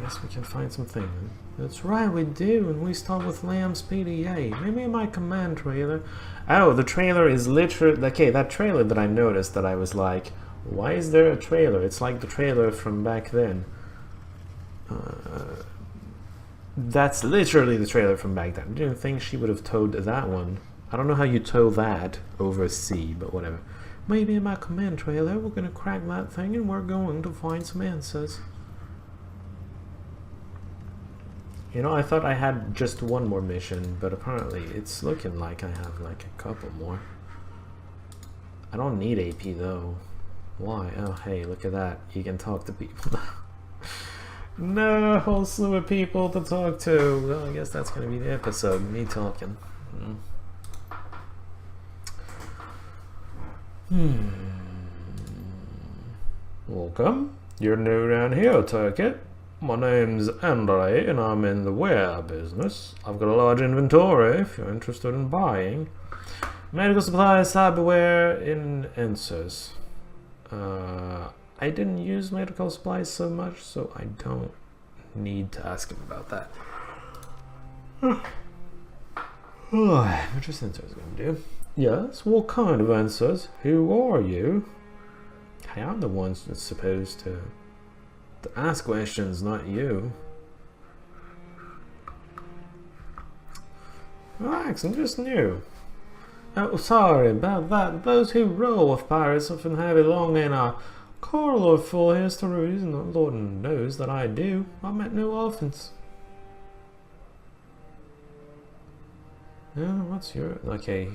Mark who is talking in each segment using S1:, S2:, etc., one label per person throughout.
S1: guess we can find something. That's right, we do, and we start with Lamb's PDA. Maybe my command trailer. Oh, the trailer is literally... Okay, that trailer that I noticed that I was like, why is there a trailer? It's like the trailer from back then. That's literally the trailer from back then. I didn't think she would have towed that one. I don't know how you tow that over sea, but whatever. Maybe in my command trailer, we're gonna crack that thing and we're going to find some answers. You know, I thought I had just one more mission, but apparently it's looking like I have like a couple more. I don't need AP though. Why? Oh, hey, look at that. You can talk to people now. No, a whole slew of people to talk to. Well, I guess that's going to be the episode, me talking. Welcome. You're new around here, take it. My name's Andre, and I'm in the ware business. I've got a large inventory if you're interested in buying. Medical supplies, cyberware, and answers. I didn't use medical supplies so much, so I don't need to ask him about that. What just answers gonna do? Yes, what kind of answers? Who are you? Hey, I'm the one that's supposed to ask questions, not you. Relax, I'm just new. Oh, sorry about that. Those who roll with pirates often have a long and colorful histories, and the Lord knows that I do. I meant no offense. What's your... Okay,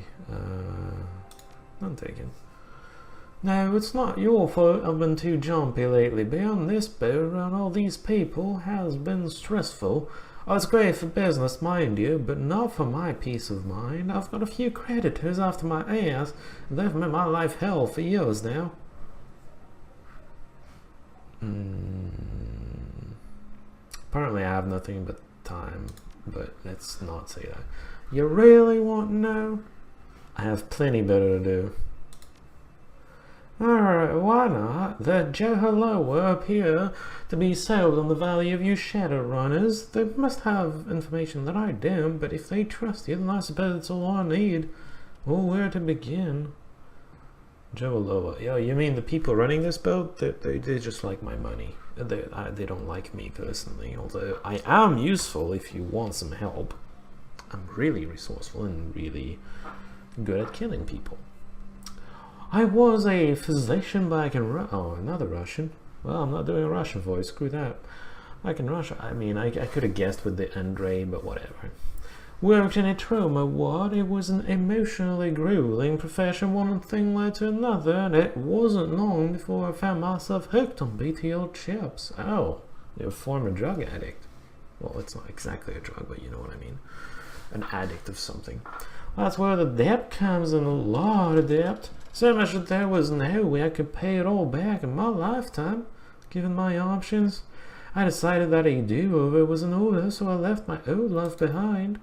S1: none taken. No, it's not your fault I've been too jumpy lately. Being on this boat around all these people has been stressful. Oh, it's great for business, mind you, but not for my peace of mind. I've got a few creditors after my ass, and they've made my life hell for years now. Apparently I have nothing but time, but let's not say that. You really want to know? I have plenty better to do. Alright, why not? The Johaloa appear to be sold on the value of you Shadowrunners. They must have information that I don't, but if they trust you, then I suppose it's all I need. Well, where to begin? Johaloa. Yeah, you mean the people running this boat? They just like my money. They don't like me personally, although I am useful if you want some help. I'm really resourceful and really good at killing people. I was a physician back in oh, another Russian. Well, I'm not doing a Russian voice, screw that. Back in Russia, I mean, I could have guessed with the Andre, but whatever. Worked in a trauma ward. It was an emotionally grueling profession. One thing led to another, and it wasn't long before I found myself hooked on BTL chips. Oh, you're a former drug addict. Well, it's not exactly a drug, but you know what I mean. An addict of something. That's where the debt comes in, a lot of debt. So much that there was no way I could pay it all back in my lifetime. Given my options, I decided that a do-over was in order, so I left my old life behind.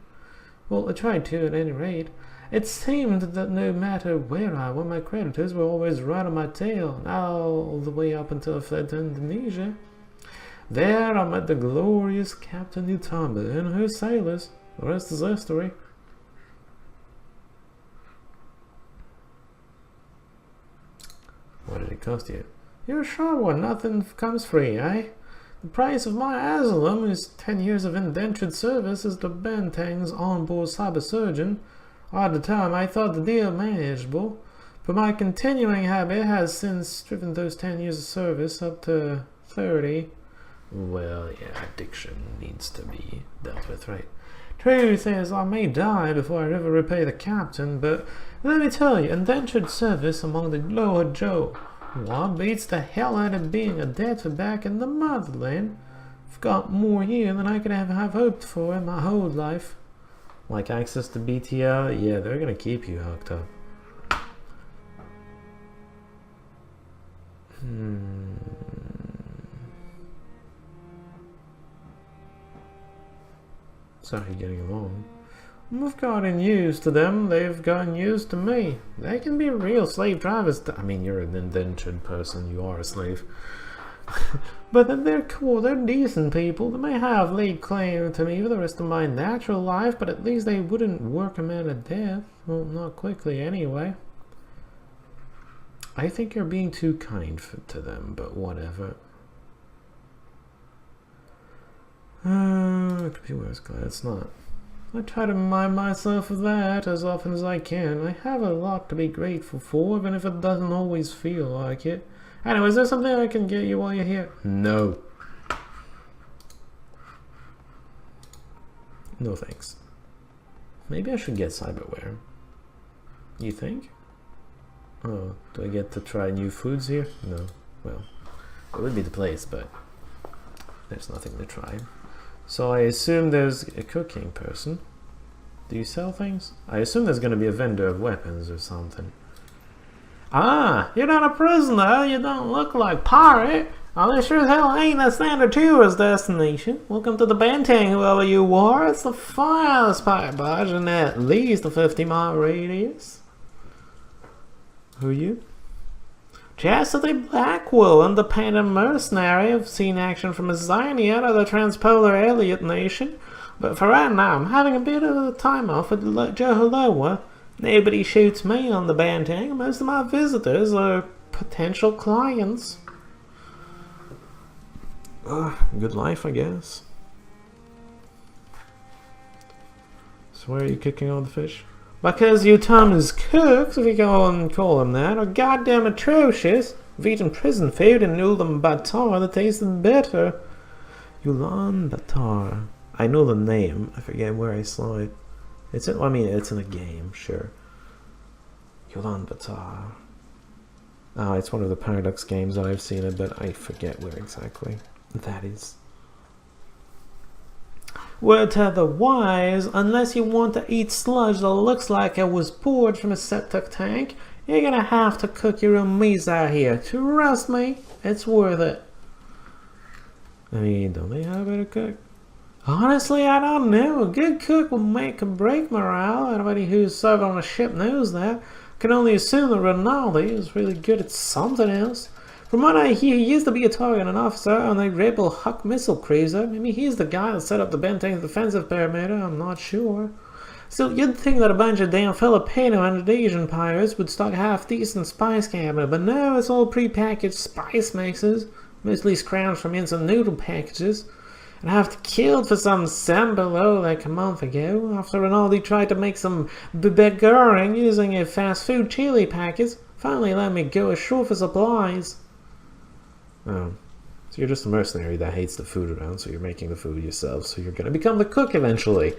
S1: Well, I tried to at any rate. It seemed that no matter where I went, my creditors were always right on my tail, all the way up until I fled to Indonesia. There I met the glorious Captain Utamba and her sailors. The rest is history. What did it cost you? You're a sharp one. Nothing comes free, eh? The price of my asylum is 10 years of indentured service as the Benteng's onboard cyber surgeon. At the time, I thought the deal manageable, but my continuing habit has since driven those 10 years of service up to 30. Well, yeah, addiction needs to be dealt with, right? Truth is, I may die before I ever repay the captain, but let me tell you, indentured service among the lower Joe, what beats the hell out of being a debtor back in the motherland? I've got more here than I could ever have hoped for in my whole life. Like access to BTL? Yeah, they're gonna keep you hooked up. Sorry, getting along. We've gotten used to them, they've gotten used to me. They can be real slave drivers. I mean, you're an indentured person, you are a slave. But they're cool, they're decent people. They may have laid claim to me for the rest of my natural life, but at least they wouldn't work a man to death. Well, not quickly anyway. I think you're being too kind to them, but whatever. It could be worse, glad it's not. I try to remind myself of that as often as I can. I have a lot to be grateful for, even if it doesn't always feel like it. Anyway, is there something I can get you while you're here? No. No thanks. Maybe I should get cyberware. You think? Oh, do I get to try new foods here? No. Well, it would be the place, but there's nothing to try. So I assume there's a cooking person. Do you sell things? I assume there's going to be a vendor of weapons or something. Ah, you're not a prisoner. You don't look like pirate. Well, this sure as hell ain't a standard tourist destination. Welcome to the Benteng, whoever you are. It's the finest pirate barge in at least a 50-mile radius. Who are you? Chastity Blackwell, independent mercenary. I've seen action from Azania to the Transpolar Elliot Nation. But for right now, I'm having a bit of a time off with Joholoa. Nobody shoots me on the Benteng. Most of my visitors are potential clients. Good life, I guess. So why are you cooking all the fish? Because you Thomas cooks, if you go and call them that, are goddamn atrocious. I've eaten prison food and Ulaanbaatar that tasted better. Ulaanbaatar. I know the name. I forget where I saw it. It's in a game, sure. Ulaanbaatar. Oh, it's one of the Paradox games that I've seen it, but I forget where exactly that is. Word to the wise, unless you want to eat sludge that looks like it was poured from a septic tank, you're gonna have to cook your own meats out here. Trust me, it's worth it. I mean, don't they have better cook? Honestly, I don't know. A good cook will make or break morale. Anybody who's served on a ship knows that. I can only assume that Rinaldi is really good at something else. From what I hear, he used to be a target and officer on the rebel Huck missile cruiser. Maybe he's the guy that set up the Benteng's defensive perimeter, I'm not sure. Still, you'd think that a bunch of damn Filipino and Indonesian pirates would stock a half-decent spice cabinet, but no, it's all pre-packaged spice mixes, mostly scrounged from instant noodle packages. And I have to killed for some sambalo like a month ago, after Rinaldi tried to make some beguring using a fast food chili packets. Finally let me go ashore for supplies. Oh, so you're just a mercenary that hates the food around, so you're making the food yourself, so you're gonna become the cook eventually.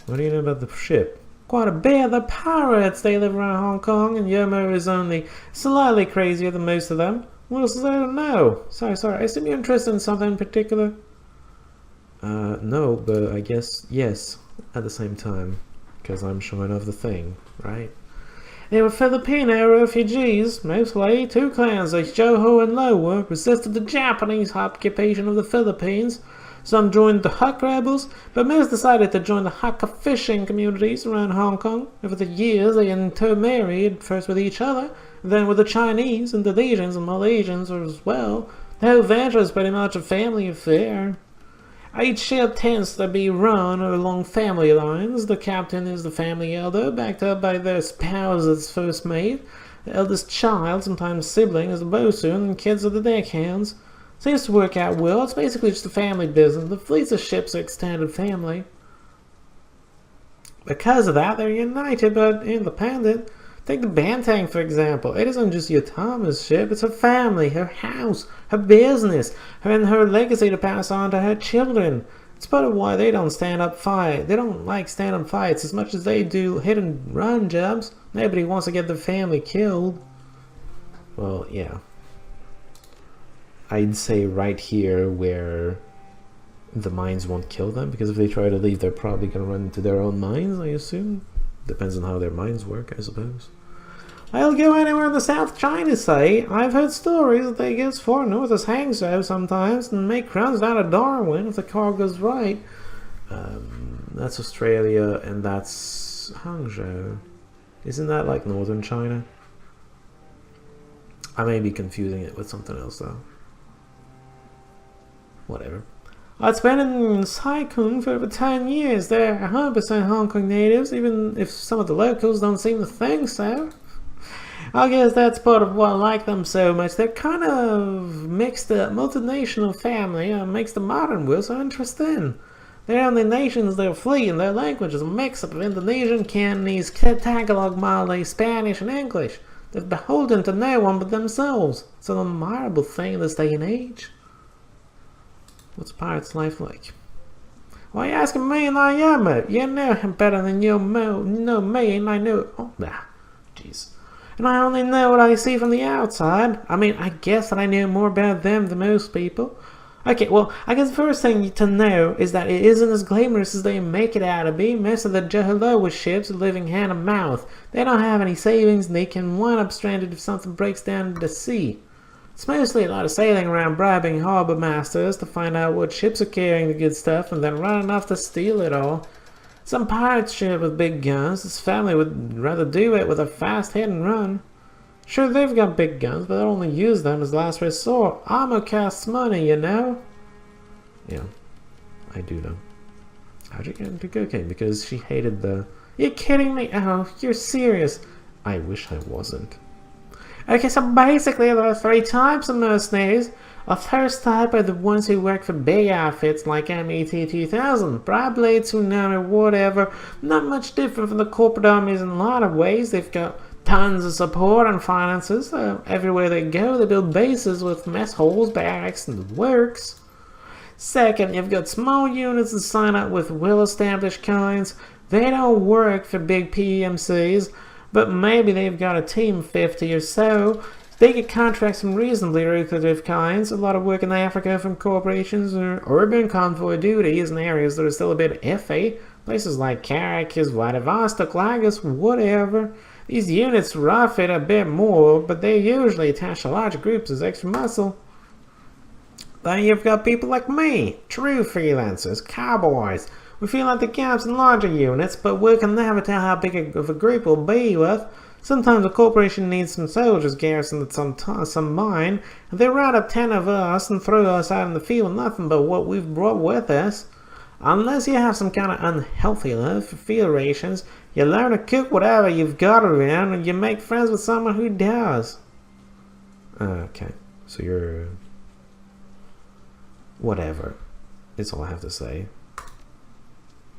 S1: What do you know about the ship? Quite a bit. The pirates, they live around Hong Kong, and Yomo is only slightly crazier than most of them. What else is there to know? Sorry, I assume you're interested in something in particular? No, but I guess yes, at the same time, because I'm showing off the thing, right? They were Filipino refugees, mostly. Two clans, like Joho and Loa, resisted the Japanese occupation of the Philippines. Some joined the Huck rebels, but most decided to join the Hakka fishing communities around Hong Kong. Over the years, they intermarried, first with each other, then with the Chinese, Indonesians, and Malaysians as well. The whole venture is pretty much a family affair. Each ship tends to be run along family lines. The captain is the family elder, backed up by their spouse's first mate. The eldest child, sometimes sibling, is the bosun, and kids are the deckhands. Seems to work out well. It's basically just a family business. The fleets of ships are extended family. Because of that, they're united but independent. Take the Benteng, for example. It isn't just Yotama's ship, it's her family, her house, her business, and her legacy to pass on to her children. It's part of why they don't stand up fight. They don't like stand-up fights as much as they do hit-and-run jobs. Nobody wants to get their family killed. Well, yeah. I'd say right here where the mines won't kill them, because if they try to leave, they're probably going to run into their own mines, I assume. Depends on how their mines work, I suppose. I'll go anywhere in the South China Sea. I've heard stories that they get as far north as Hangzhou sometimes and make runs down to Darwin if the cargo's right. That's Australia and that's Hangzhou. Isn't that like northern China? I may be confusing it with something else though. Whatever. I've been in Sai-Kung for over 10 years. They're 100% Hong Kong natives, even if some of the locals don't seem to think so. I guess that's part of why I like them so much. They're kind of mixed up, multinational family, makes the modern world so interesting. They're only nations that flee, and their language is a mix-up of Indonesian, Cantonese, Tagalog, Malay, Spanish, and English. They're beholden to no one but themselves. It's an admirable thing in this day and age. What's a pirate's life like? Why are you asking me and I am it? You know him better than you know me, and I know... Oh, jeez. And I only know what I see from the outside. I mean, I guess that I know more about them than most people. Okay, well, I guess the first thing to know is that it isn't as glamorous as they make it out to be. Most of the Joholoa ships are living hand to mouth. They don't have any savings, and they can wind up stranded if something breaks down in the sea. It's mostly a lot of sailing around bribing harbor masters to find out what ships are carrying the good stuff and then running off to steal it all. Some pirates ship with big guns. This family would rather do it with a fast hit and run. Sure, they've got big guns, but they'll only use them as last resort. Armor costs money, you know? Yeah, I do know. How'd you get into cooking? Because she hated the... You're kidding me? Oh, you're serious. I wish I wasn't. Okay, so basically there are 3 types of mercenaries. The first type are the ones who work for big outfits like MET-2000, bribe blades, tsunami, whatever. Not much different from the corporate armies in a lot of ways. They've got tons of support and finances. Everywhere they go, they build bases with mess holes, barracks, and the works. Second, you've got small units that sign up with well-established kinds. They don't work for big PMCs, but maybe they've got a team of 50 or so. They get contracts from reasonably lucrative kinds, a lot of work in Africa from corporations, or urban convoy duties in areas that are still a bit iffy, places like Caracas, Vladivostok, Lagos, whatever. These units rough it a bit more, but they usually attach to large groups as extra muscle. Then you've got people like me, true freelancers, cowboys. We fill out the gaps in larger units, but we can never tell how big of a group we'll be with. Sometimes a corporation needs some soldiers garrisoned at some mine, and they round up 10 of us and throw us out in the field with nothing but what we've brought with us. Unless you have some kind of unhealthy love for field rations, you learn to cook whatever you've got around, and you make friends with someone who does. Okay, so you're... whatever. That's all I have to say.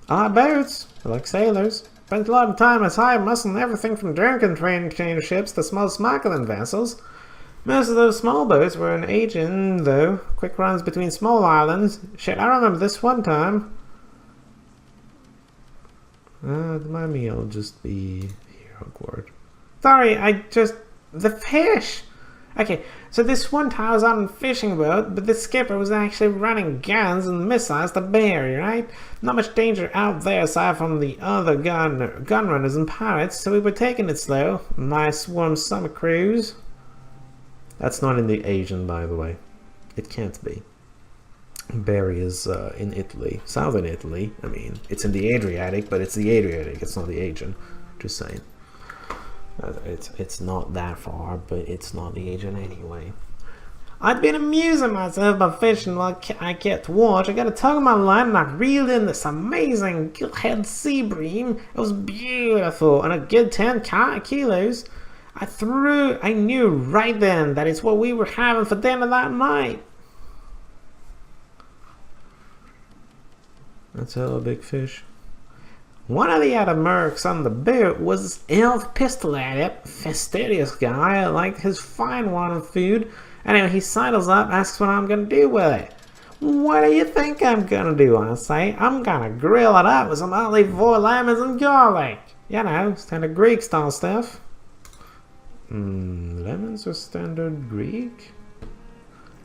S1: I like boats. I like sailors. Spent a lot of time as high muscling everything from drunken train ships to small smuggling vessels. Most of those small boats were in Asian, though. Quick runs between small islands. Shit, I remember this one time. My meal will just be here, awkward. Sorry, the fish! Okay, so this one time I was on a fishing boat, but the skipper was actually running guns and missiles to bury, right? Not much danger out there aside from the other gun runners and pirates, so we were taking it slow. Nice warm summer cruise. That's not in the Asian, by the way. It can't be. Bari is in Italy, southern Italy. I mean, it's in the Adriatic, but it's the Adriatic, it's not the Asian. Just saying. It's not that far, but it's not the Asian anyway. I'd been amusing myself by fishing while I kept watch. I got a tug on my line and I reeled in this amazing gillhead sea bream. It was beautiful and a good 10 kilos. I knew right then that it's what we were having for dinner that night. That's a big fish. One of the other mercs on the boat was this elf pistol at it, fastidious guy. I liked his fine wine and food. Anyway, he sidles up, asks what I'm gonna do with it. What do you think I'm gonna do? I say, I'm gonna grill it up with some olive oil, lemons, and garlic. You know, standard Greek style stuff. Lemons are standard Greek?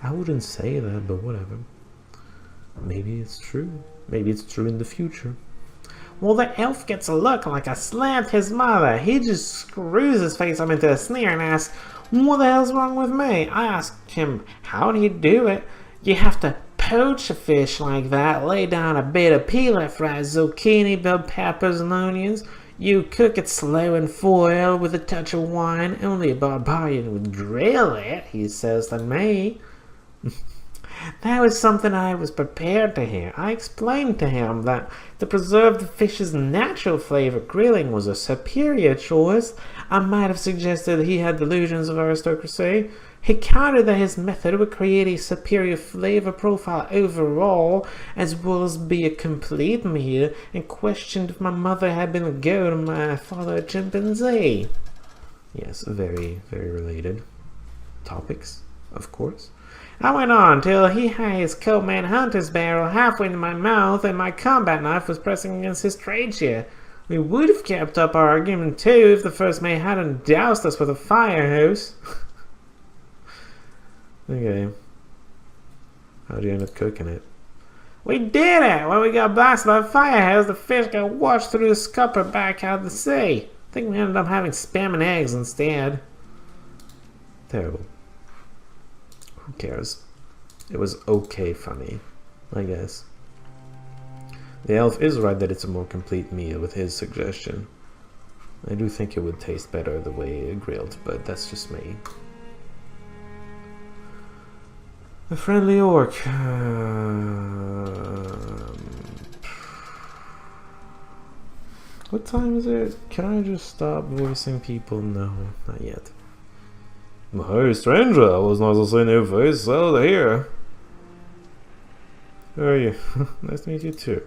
S1: I wouldn't say that, but whatever. Maybe it's true. Maybe it's true in the future. Well, the elf gets a look like I slapped his mother. He just screws his face up into a sneer and asks, what the hell's wrong with me? I asked him, how do you do it? You have to poach a fish like that, lay down a bit of peeler, fried zucchini, bell peppers, and onions. You cook it slow in foil with a touch of wine. Only a barbarian would grill it, he says to me. That was something I was prepared to hear. I explained to him that to preserve the fish's natural flavor, grilling was a superior choice. I might have suggested he had delusions of aristocracy. He countered that his method would create a superior flavor profile overall, as well as be a complete meal, and questioned if my mother had been a goat and my father a chimpanzee. Yes, very, very related topics, of course. I went on till he had his coat man hunter's barrel halfway into my mouth and my combat knife was pressing against his trachea. We would have kept up our argument too if the first mate hadn't doused us with a fire hose. Okay. How'd you end up cooking it? We did it! When we got blasted by a fire hose, the fish got washed through the scupper back out of the sea. I think we ended up having spam and eggs instead. Terrible. Who cares? It was okay funny, I guess. The elf is right that it's a more complete meal with his suggestion. I do think it would taste better the way grilled, but that's just me. A friendly orc. What time is it? Can I just stop voicing people? No, not yet. Hey, stranger, I was nice to see your face. So here. Who are you? Nice to meet you too.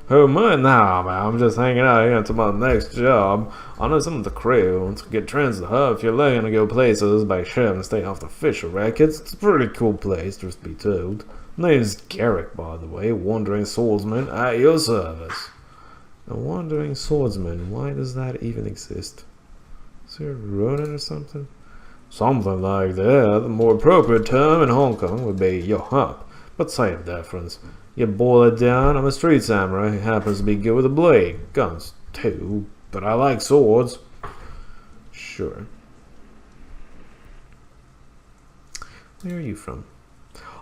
S1: Who am I? Nah, man, I'm just hanging out here until my next job. I know some of the crew. To get trans to her if you're looking to go places by ship and stay off the fisher rackets. It's a pretty cool place, truth be told. Name's Garrick, by the way, wandering swordsman at your service. A wandering swordsman, why does that even exist? Is there a Ronin or something? Something like that. The more appropriate term in Hong Kong would be your hump, but same difference. You boil it down, I'm a street samurai who happens to be good with a blade. Guns, too, but I like swords. Sure. Where are you from?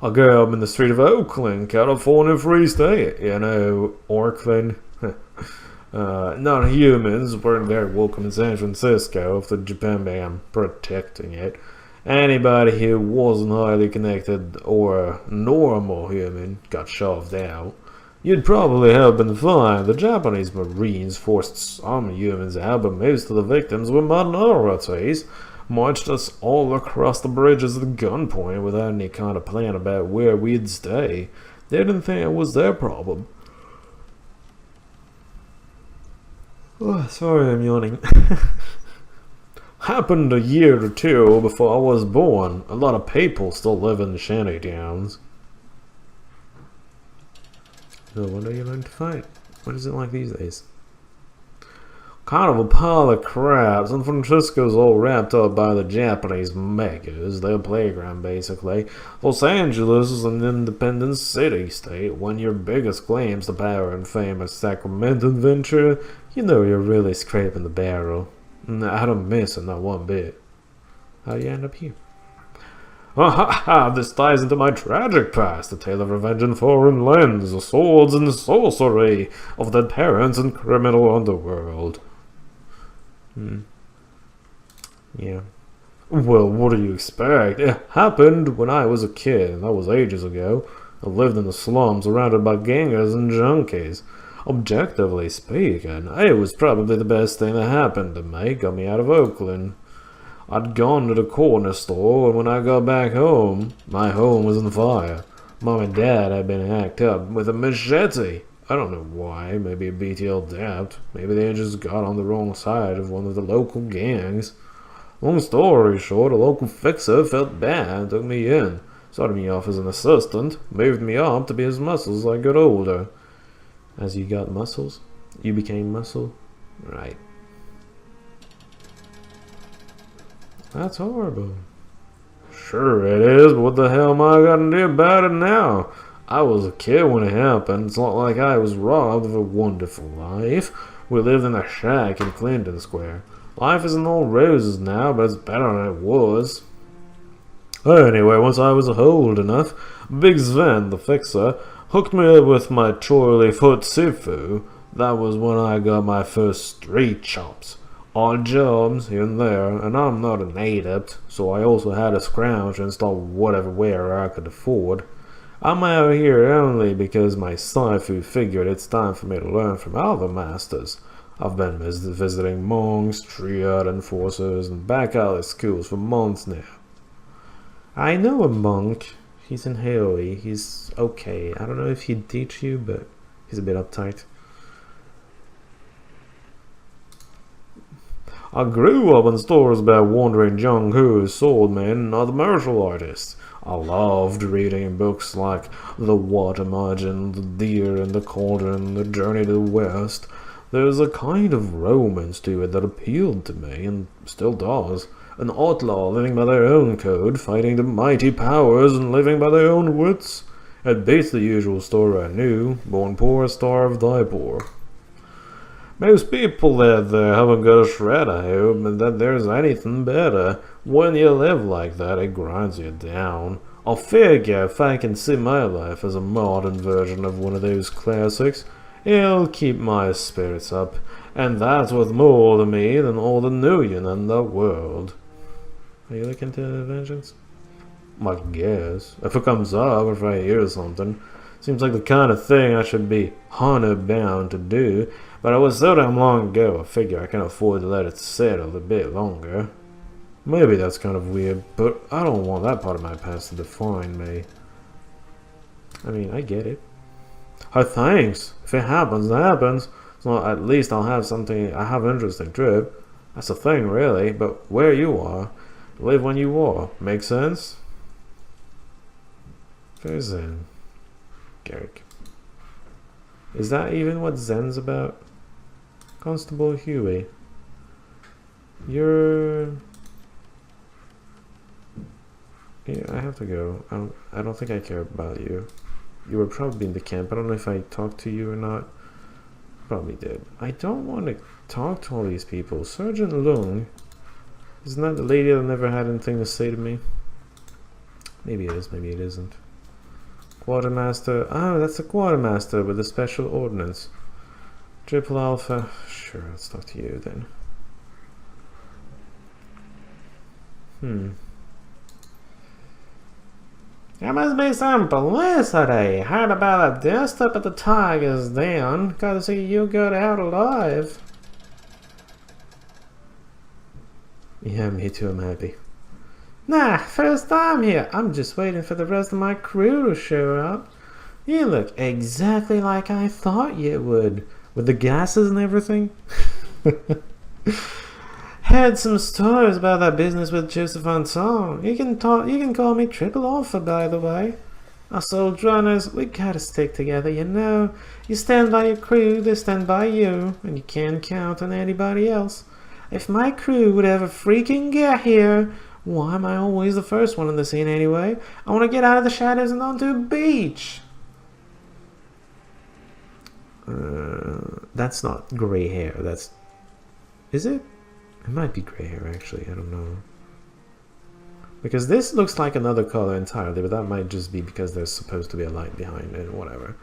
S1: I grew up in the street of Oakland, California Free State. You know, Oakland. Non-humans weren't very welcome in San Francisco if the Japan began protecting it. Anybody who wasn't highly connected or a normal human got shoved out. You'd probably have been fine. The Japanese Marines forced some humans out, but most of the victims were minorities. Marched us all across the bridges at gunpoint without any kind of plan about where we'd stay. They didn't think it was their problem. Oh, sorry, I'm yawning. Happened a year or two before I was born. A lot of people still live in the shanty towns. No wonder you learned to fight. What is it like these days? Kind of a pile of crap. San Francisco's all wrapped up by the Japanese megas. Their playground, basically. Los Angeles is an independent city-state. When your biggest claims to power and fame are Sacramento adventure, you know you're really scraping the barrel. I don't miss it, not one bit. How'd you end up here? This ties into my tragic past, a tale of revenge in foreign lands, the swords and sorcery of dead parents and criminal underworld. Yeah. Well, what do you expect? It happened when I was a kid, that was ages ago. I lived in the slums, surrounded by gangers and junkies. Objectively speaking, it was probably the best thing that happened to me. Got me out of Oakland. I'd gone to the corner store, and when I got back home, my home was on fire. Mom and Dad had been hacked up with a machete. I don't know why. Maybe a BTL dapped. Maybe they just got on the wrong side of one of the local gangs. Long story short, a local fixer felt bad and took me in. Started me off as an assistant, moved me up to be his muscles as I got older. As you got muscles, you became muscle? Right. That's horrible. Sure it is, but what the hell am I gonna do about it now? I was a kid when it happened. It's not like I was robbed of a wonderful life. We lived in a shack in Clinton Square. Life isn't all roses now, but it's better than it was. Anyway, once I was old enough, Big Sven, the fixer, hooked me up with my Chorley Foot Sifu. That was when I got my first street chops. Odd jobs here and there, and I'm not an adept, so I also had to scrounge and install whatever ware I could afford. I'm out here only because my Saifu figured it's time for me to learn from other masters. I've been visiting monks, triad enforcers, and back alley schools for months now. I know a monk. He's in Haoi. He's okay. I don't know if he'd teach you, but he's a bit uptight. I grew up in stories about wandering Jung-Hoo, swordmen, and other martial artists. I loved reading books like The Water Margin, The Deer in the Cauldron, The Journey to the West. There's a kind of romance to it that appealed to me, and still does. An outlaw living by their own code, fighting the mighty powers and living by their own wits. It beats the usual story I knew, born poor, starved, die poor. Most people out there haven't got a shred of hope that there's anything better. When you live like that, it grinds you down. I figure if I can see my life as a modern version of one of those classics, it'll keep my spirits up, and that's worth more to me than all the million in the world. Are you looking to vengeance? I guess. If it comes up, if I hear something. Seems like the kind of thing I should be honor-bound to do, but it was so damn long ago, I figure I can afford to let it settle a bit longer. Maybe that's kind of weird, but I don't want that part of my past to define me. I mean, I get it. Oh, thanks. If it happens, it happens. So at least I'll have something, I have an interesting trip. That's the thing, really, but where you are, live when you are. Make sense? Very zen. Garrick. Is that even what Zen's about? Constable Huey. You're... Yeah, I have to go. I don't think I care about you. You were probably in the camp. I don't know if I talked to you or not. Probably did. I don't want to talk to all these people. Sergeant Lung. Isn't that the lady that never had anything to say to me? Maybe it is, maybe it isn't. Quartermaster. Oh, that's the quartermaster with the special ordnance. Triple Alpha. Sure, let's talk to you then. There must be some publicity. Heard about a dust up at the Tiger's Den. Gotta see you got out alive. Yeah, me too, I'm happy. Nah, first time here. I'm just waiting for the rest of my crew to show up. You look exactly like I thought you would. With the gases and everything. Had some stories about that business with Joseph Anton. You can call me Triple Alpha, by the way. Us old runners, we gotta stick together, you know. You stand by your crew, they stand by you, and you can't count on anybody else. If my crew would ever freaking get here, why am I always the first one in the scene anyway? I want to get out of the shadows and onto a beach. That's not grey hair. That's... Is it? It might be grey hair, actually. I don't know. Because this looks like another color entirely, but that might just be because there's supposed to be a light behind it, whatever.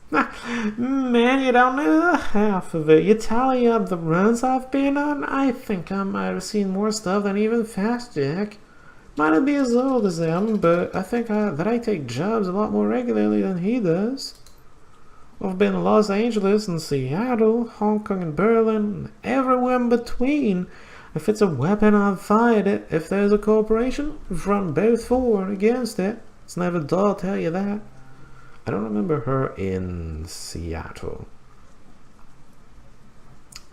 S1: Man, you don't know half of it. You tally up the runs I've been on, I think I might have seen more stuff than even Fast Jack. Might not be as old as him, but I think that I take jobs a lot more regularly than he does. I've been in Los Angeles and Seattle, Hong Kong and Berlin, and everywhere in between. If it's a weapon, I'll fight it. If there's a corporation, run both for and against it. It's never dull, I'll tell you that. I don't remember her in Seattle.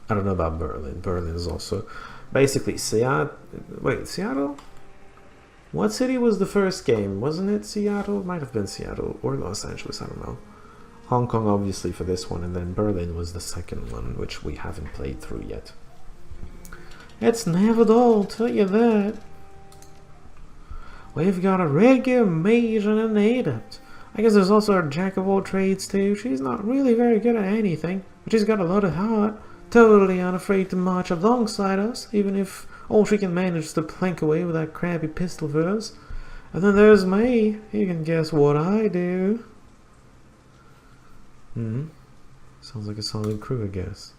S1: I don't know about Berlin. Berlin is also... Basically, Seattle... Wait, Seattle? What city was the first game? Wasn't it Seattle? It might have been Seattle or Los Angeles, I don't know. Hong Kong, obviously, for this one, and then Berlin was the second one, which we haven't played through yet. It's never dull, I'll tell you that. We've got a regular mage and an adept. I guess there's also a jack of all trades too. She's not really very good at anything, but she's got a lot of heart. Totally unafraid to march alongside us, even if all she can manage is to plank away with that crappy pistol of hers. And then there's me. You can guess what I do. Sounds like a solid crew, I guess.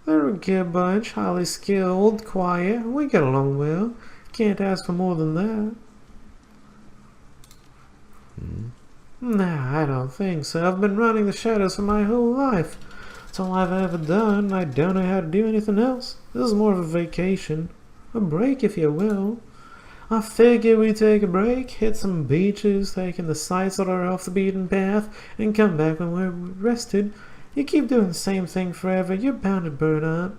S1: They're a good bunch, highly skilled, quiet. We get along well. Can't ask for more than that. Nah, I don't think so. I've been running the shadows for my whole life. It's all I've ever done. I don't know how to do anything else. This is more of a vacation. A break, if you will. I figure we take a break, hit some beaches, taking the sights that are off the beaten path, and come back when we're rested. You keep doing the same thing forever, you're bound to burn out.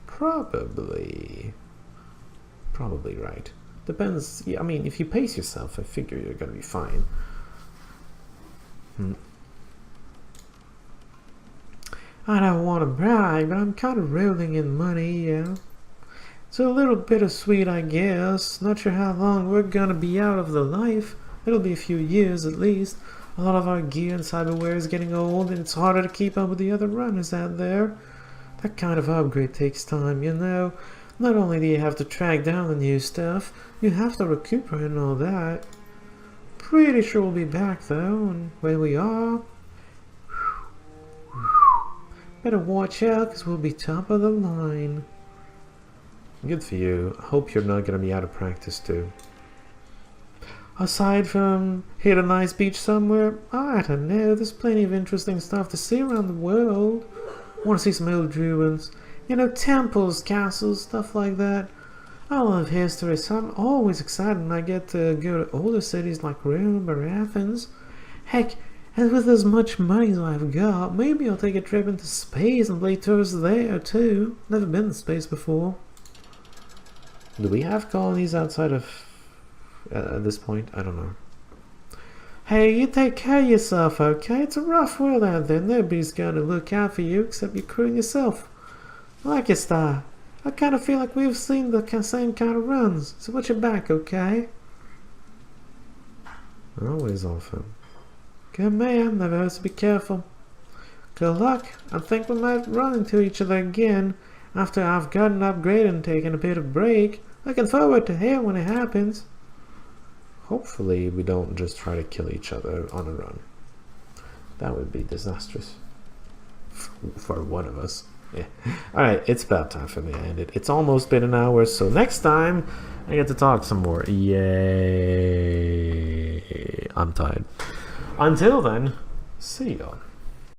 S1: Probably right. Depends. I mean, if you pace yourself, I figure you're gonna be fine. I don't want to brag, but I'm kind of rolling in money, yeah. It's a little bittersweet, I guess. Not sure how long we're gonna be out of the life. It'll be a few years at least. A lot of our gear and cyberware is getting old, and it's harder to keep up with the other runners out there. That kind of upgrade takes time, you know. Not only do you have to track down the new stuff, you have to recuperate and all that. Pretty sure we'll be back though, and when we are, better watch out, because we'll be top of the line. Good for you. Hope you're not going to be out of practice too. Aside from hit a nice beach somewhere, I don't know, there's plenty of interesting stuff to see around the world. Want to see some old ruins, you know, temples, castles, stuff like that. I love history, so I'm always excited when I get to go to older cities like Rome or Athens. Heck, and with as much money as I've got, maybe I'll take a trip into space and play tours there too. Never been to space before. Do we have colonies outside of at this point? I don't know. Hey, you take care of yourself, okay? It's a rough world out there. Nobody's gonna look out for you except your crew and yourself. I like your style. I kind of feel like we've seen the same kind of runs. So watch your back, okay? Always often. Good man, never hurts to be careful. Good luck. I think we might run into each other again after I've gotten upgraded and taken a bit of break. Looking forward to hear when it happens. Hopefully we don't just try to kill each other on a run. That would be disastrous. For one of us. Yeah. Alright, it's about time for me to end it. It's almost been an hour, so next time I get to talk some more. Yay! I'm tired. Until then, see y'all.